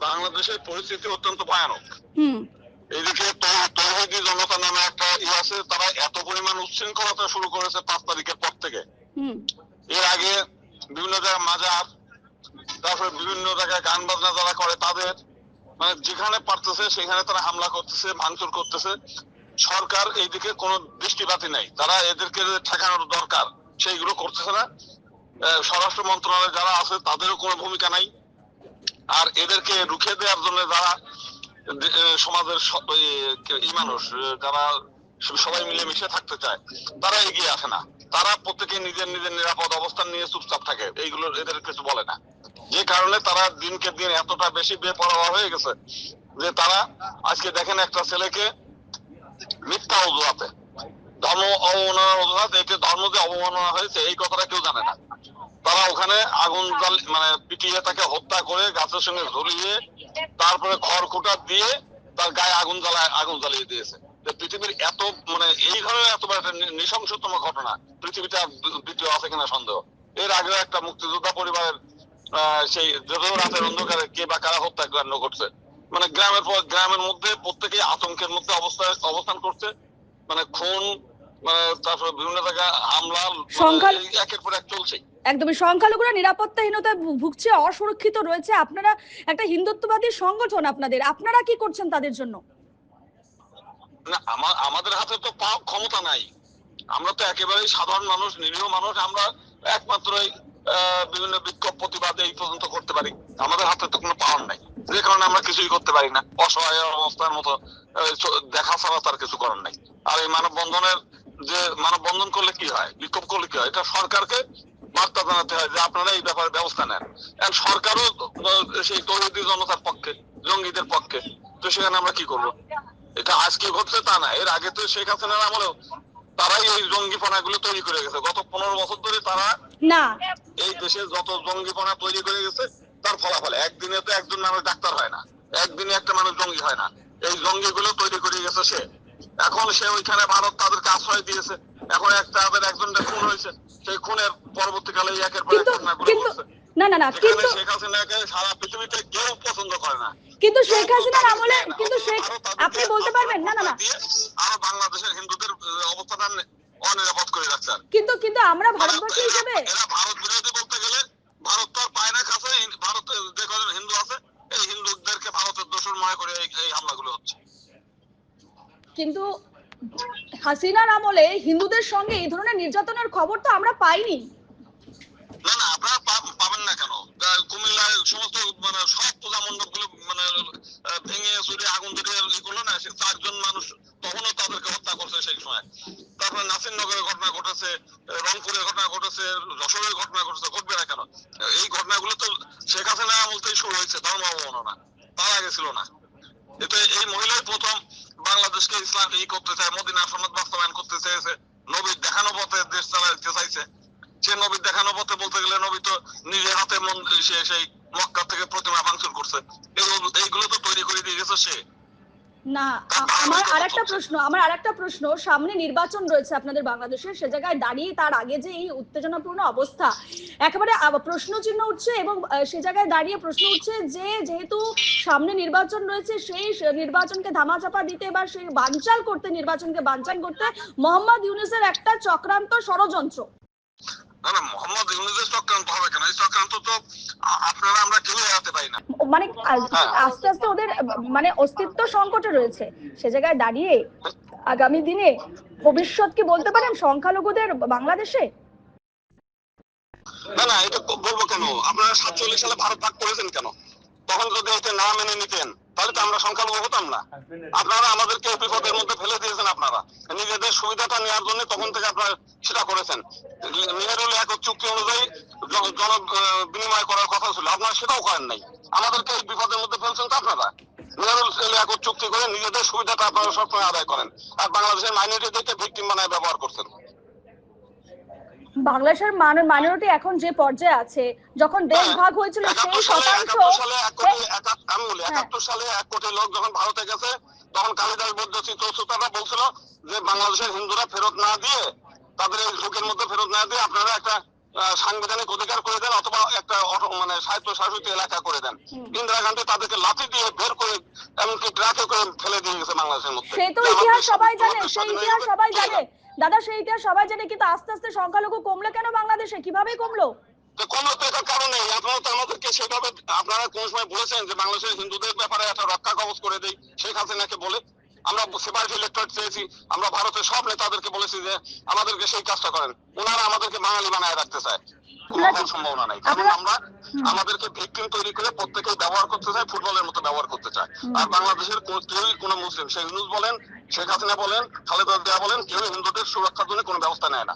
বাংলাদেশের পরিস্থিতি অত্যন্ত ভয়ানক। এদিকে তৌহিদি জনতা নামে একটা আছে, তারা এত পরিমাণ উচ্ছৃঙ্খলতা শুরু করেছে 5 তারিখের পর থেকে। এর আগে বিভিন্ন জায়গায় মাজার, তারপরে বিভিন্ন জায়গায় গান বাজনা যারা করে তাদের মানে যেখানে পারতেছে সেখানে তারা হামলা করতেছে, ভাঙচুর করতেছে। সরকার এইদিকে কোনো দৃষ্টিপাতি নাই, তারা এদেরকে ঠেকানোর দরকার সেইগুলো করতেছে না। স্বরাষ্ট্র মন্ত্রণালয়ে যারা আছে তাদেরও কোনো ভূমিকা নাই। আর এদেরকে রুখে দেওয়ার জন্য যারা সমাজের মানুষ যারা সবাই মিলেমিশে থাকতে চায় তারা এগিয়ে আসে না। তারা প্রত্যেকে নিজের নিজের নিরাপদ অবস্থান নিয়ে চুপচাপ থাকে, এইগুলো এদের কিছু বলে না। যে কারণে তারা দিনকে দিন এতটা বেশি বেপরোয়া হয়ে গেছে যে তারা আজকে দেখেন একটা ছেলেকে মিথ্যা অজুহাতে, ধর্ম অবমাননার অজুহাত, এতে ধর্ম যে অবমাননা হয়েছে এই কথাটা কেউ জানে না। তারা ওখানে আগুন মানে পিটিয়ে তাকে হত্যা করে গাছের সঙ্গে ঝুলিয়ে তারপরে খড়কুটা দিয়ে তার গায়ে আগুন জ্বালিয়ে দিয়েছে। পৃথিবীর এত মানে এই ধরনের এত একটা নৃশংসতম ঘটনা পৃথিবীতে দ্বিতীয় আছে কিনা সন্দেহ। এর আগেও একটা মুক্তিযোদ্ধা পরিবারের সেই রাতের অন্ধকারে কে বা কারা হত্যাকাণ্ড করছে। মানে গ্রামের মধ্যে প্রত্যেকেই আতঙ্কের মধ্যে অবস্থান করছে। মানে খুন, মানে তারপরে বিভিন্ন জায়গায় হামলা একের পর এক চলছে। একদমই সংখ্যালঘুরা নিরাপত্তাহীনতায় ভুগছে, অসুরক্ষিত রয়েছে। আপনারা একটা হিন্দুত্ববাদী সংগঠন, আপনারা কি করছেন তাদের জন্য? না, আমাদের হাতে তো ক্ষমতা নাই। আমরা তো একেবারেই সাধারণ মানুষ, নিরীহ মানুষ। আমরা একমাত্র বিভিন্ন বিক্ষোভ প্রতিবাদ এই পর্যন্ত করতে পারি। আমাদের হাতে তো কোনো পাওয়ার নাই, যে কারণে আমরা কিছুই করতে পারি না। অসহায় অবস্থার মতো দেখা ছাড়া তার কিছু করার নাই। আর এই মানববন্ধন করলে কি হয়, বিক্ষোভ করলে কি হয়, এটা সরকারকে বার্তা জানাতে হয় যে আপনারা এই ব্যাপারে ব্যবস্থা নেন। সরকারও সেই তৌহিদি জনতার পক্ষে, জঙ্গিদের পক্ষে। তো সেখানে আমরা কি করবো? এটা আজকে ঘটছে তা না, এর আগে তো শেখ হাসিনার আমলেও তারাই এই জঙ্গিপনা গুলো তৈরি করে গেছে। গত 15 বছর ধরে তারা এই দেশে যত জঙ্গিপনা তৈরি করে গেছে তার ফলাফল একদিনে তো একজন মানুষ ডাক্তার হয় না, একদিনে একটা মানুষ জঙ্গি হয় না। এই জঙ্গি গুলো তৈরি করে গেছে সে। এখন সে ওইখানে ভারত তাদেরকে আশ্রয় দিয়েছে। এখন একজনের খুন হয়েছে, সেই খুনের পরবর্তীকালে একের পর এক ঘটনাগুলো ঘটছে। কিন্তু শেখ হাসিনাকে সারা পৃথিবীতে কেউ পছন্দ করে না। কিন্তু শেখ হাসিনার আমলে আপনি বলতে পারবেন না আরো বাংলাদেশের হিন্দুদের অবস্থান অনিরাপদ করে রাখছে। কিন্তু আমরা ভারতবর্ষ হিসেবে এরা ভারত বিরোধী বলতে গেলে ভারত তো পায় না কাছে। ভারতে যে কজন হিন্দু আছে এই হিন্দুদেরকে ভারতের দোষর মনে করে এই হামলাগুলো হচ্ছে। কিন্তু হাসিনার আমলে হিন্দুদের সঙ্গে এই ধরনের নির্যাতনের খবর তো আমরা পাইনি। না না, আপনারা পাবেন না কেন? কুমিল্লার সমস্ত মানে সব পূজা মণ্ডপ গুলো মানে ভেঙে চুরে আগুন ধরে এগুলো না, 4 জন মানুষ তখনও তাদেরকে হত্যা করছে সেই সময়। তারপরে নাসিরনগরের ঘটনা ঘটেছে, রংপুরের ঘটনা ঘটেছে, যশোরের ঘটনা ঘটেছে। ঘটবে না কেন? এই ঘটনাগুলো তো শেখ হাসিনা আমলতেই শুরু হয়েছে, ধর্ম অবমাননা। তার আগে ছিল না। এতে এই মহিলাই প্রথম বাংলাদেশকে ইসলাম করতে চায়, মদিনা সনদ বাস্তবায়ন করতে চেয়েছে, নবীর দেখানো পথে দেশ চালাতে চাইছে। সে নবীর দেখানো পথে বলতে গেলে নবী তো নিজের হাতে সেই মক্কা থেকে প্রতিমা ভাঙচুর করছে। এইগুলো তো তৈরি করে দিয়ে গেছে সে। না, আমার আরেকটা প্রশ্ন, সামনে নির্বাচন রয়েছে আপনাদের বাংলাদেশে, সে জায়গায় দাঁড়িয়ে তার আগে যে এই উত্তেজনাপূর্ণ অবস্থা, একেবারে প্রশ্ন চিহ্ন উঠছে। এবং সে জায়গায় দাঁড়িয়ে প্রশ্ন উঠছে যে যেহেতু সামনে নির্বাচন রয়েছে, সেই নির্বাচনকে ধামাচাপা দিতে বা সেই নির্বাচনকে বানচাল করতে মোহাম্মদ ইউনূসের একটা চক্রান্ত, ষড়যন্ত্র। না না, মোহাম্মদ ইউনূসের চক্রান্ত হবে কেন? এই চক্রান্ত তো আপনারা আমরা কেউ এড়াতে পারি না। মানে আস্তে আস্তে ওদের মানে অস্তিত্ব সংকটে রয়েছে। সে জায়গায় দাঁড়িয়ে আগামী দিনে ভবিষ্যৎ কি বলতে পারেন সংখ্যালঘুদের বাংলাদেশে? না না, এটা বলবো কেন? আপনারা 47 সালে ভারত ভাগ করেছেন কেন? তখন যদি এটা না মেনে নিতেন তাহলে তো আমরা সংখ্যালঘু হতাম না। আপনারা আমাদেরকে বিপদের মধ্যে ফেলে দিয়েছেন। আপনারা নিজেদের সুবিধাটা নেওয়ার জন্য তখন থেকে আপনারা সেটা করেছেন। নেহেরুল একক চুক্তি অনুযায়ী জন বিনিময় করার কথা ছিল, আপনারা সেটাও করেন নাই। আমাদেরকে এই বিপদের মধ্যে ফেলছেন তো আপনারা। নেহেরুল একক চুক্তি করে নিজেদের সুবিধাটা আপনারা সবসময় আদায় করেন, আর বাংলাদেশের মাইনরিটিদেরকে ভিকটিম বানায় ব্যবহার করছেন। বাংলাদেশের মাইনরিটি এখন যে পর্যায়ে আছে, যখন দেশ ভাগ হয়েছিল সেই শতাংশ, 71 সালে 1 কোটি লোক যখন ভারতে গেছে তখন কালিদাস বৌদ্ধ চিত্রসূতারা বলছিল যে বাংলাদেশের হিন্দুরা ফেরত না দিয়ে, তাদের এই ঝুঁকির মধ্যে ফেরত না দিয়ে আপনারা একটা সাংবিধানিক অধিকার করে দেন অথবা একটা মানে স্বায়ত্ত শাসিত এলাকা করে দেন। ইন্দিরা গান্ধী তাদেরকে লাঠি দিয়ে বের করে এমনকি ট্রাকে করে ফেলে দিয়ে গেছে বাংলাদেশের মধ্যে। সেই তো ইতিহাস সবাই জানে, সেই ইতিহাস সবাই জানে দাদা, সেই ইতিহাস সবাই জানে, কিন্তু আস্তে আস্তে সংখ্যালঘু কমলো কেন বাংলাদেশে, কিভাবে কমলো? কমলো তো এটার কারণে আপনারা তো আমাদেরকে সেভাবে, আপনারা কোন সময় বলেছেন যে বাংলাদেশের হিন্দুদের ব্যাপারে একটা রক্ষা কবচ করে দেই শেখ হাসিনাকে বলে? আমরা সেপারেট ইলেকট্রেট চেয়েছি, আমরা ভারতের সব নেতাদেরকে বলেছি যে আমাদেরকে সেই কাজটা করেন। ওনারা আমাদেরকে বাঙালি বানায় রাখতে চায়, কোনো সম্ভাবনা নাই। কারণ আমরা আমাদেরকে ভিকটিম তৈরি করে প্রত্যেকে ব্যবহার করতে চায়, ফুটবলের মতো ব্যবহার করতে চায়। আর বাংলাদেশের কেউই কোনো মুসলিম, শেখ ইউনূস বলেন, শেখ হাসিনা বলেন, খালেদা জিয়া বলেন, কেউ হিন্দুদের সুরক্ষার জন্য কোনো ব্যবস্থা নেয় না।